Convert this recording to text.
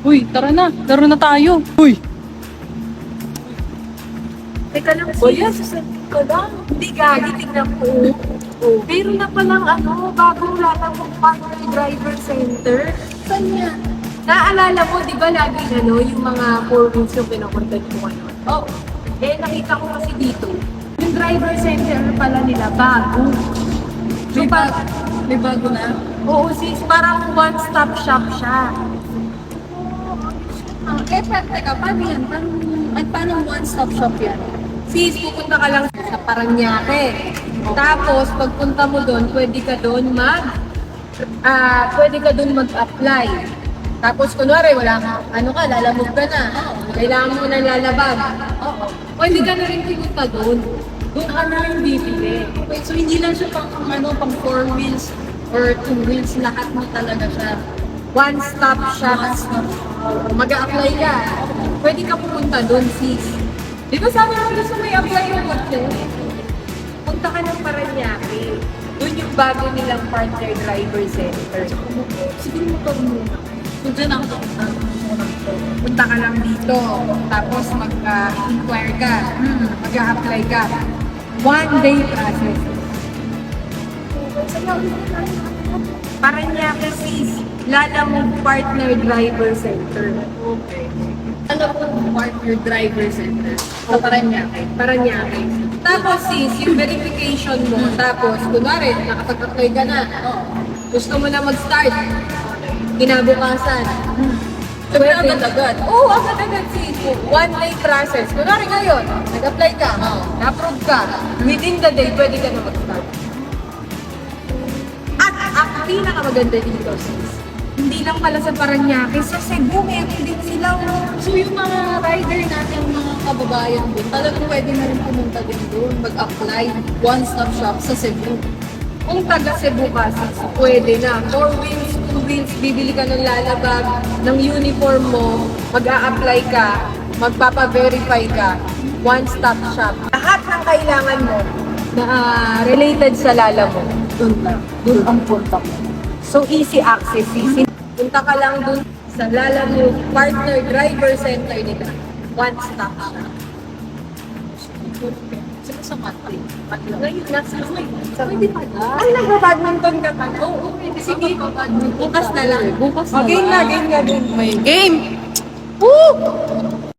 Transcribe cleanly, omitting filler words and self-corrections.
Uy, tara na. Laro na tayo. Uy! Teka lang, Wala. sasabihin ko lang. Hindi gagi, tingnan ko. Meron na palang bagong lalabong partner driver center. Saan yan? Naalala mo, di ba lagi yung mga 4 wheels yung pinukuntan ko ngayon? Oh, Nakita ko kasi dito, yung driver center pala nila, bago. So, may bago na. oo sis, parang one-stop shop siya. Teka, paano yan? Paano one-stop shop yan? Sis, pupunta ka lang sa Paranaque. Tapos, pagpunta mo doon, pwede ka doon mag-apply. Tapos, kunwari, wala ka, lalamog ka na. Kailangan mo na lalabag. Oo. Pwede ka na rin pumunta doon. Doon ka na rin bibili. Okay, so hindi lang siya pang 4 wheels or 2 wheels, lahat mo talaga siya. One-stop shop. Mag-a-apply ka. Pwede ka pumunta doon, sis. Di ba sabi mo gusto mo i-apply yung kotse? Punta ka ng Paranaque. Doon yung bago nilang partner driver center. Siguro mo pa muna. So dyan ako Punta ka lang dito. Tapos mag-inquire ka. Mag-a-apply ka. 1-day process. Paranaque, sis. Lalamog partner driver center. Okay. Ano po partner driver center? Sa Paranaque. Paranaque. Tapos sis, yung verification mo, tapos kunwari, nakapag-apply ka na, gusto mo na mag-start, kinabukasan. So, agad-agad. Oo, agad-agad sis. 1-day process. Kunwari ngayon, nag-apply ka, na-approve ka, within the day, pwede ka na mag-start. At ang pinakamaganda dito sis, hindi lang pala sa Paranaque, sa Cebu, meron din silang So yung mga rider natin, mga kababayan din, talagang pwede na rin pumunta din doon, mag-apply, one-stop shop sa Cebu. kung taga Cebu ka, sis, pwede na. 4 wheels, 2 wheels, bibili ka ng lalabag, ng uniform mo, mag-a-apply ka, magpapa-verify ka, one-stop shop. Lahat ng kailangan mo na related sa lala mo, Doon ang punta mo. so easy access, easy. Punta ka lang dun sa lala mo, partner driver center nila. One-stop shop. Sino sa Matli? Ngayon, nasa Pwede pa na. Ay, nagpa-badminton ka pa. Oo, pwede. Sige, Bukas bukas na lang. Bukas O, na game na, lang. game na, game. May game! Woo!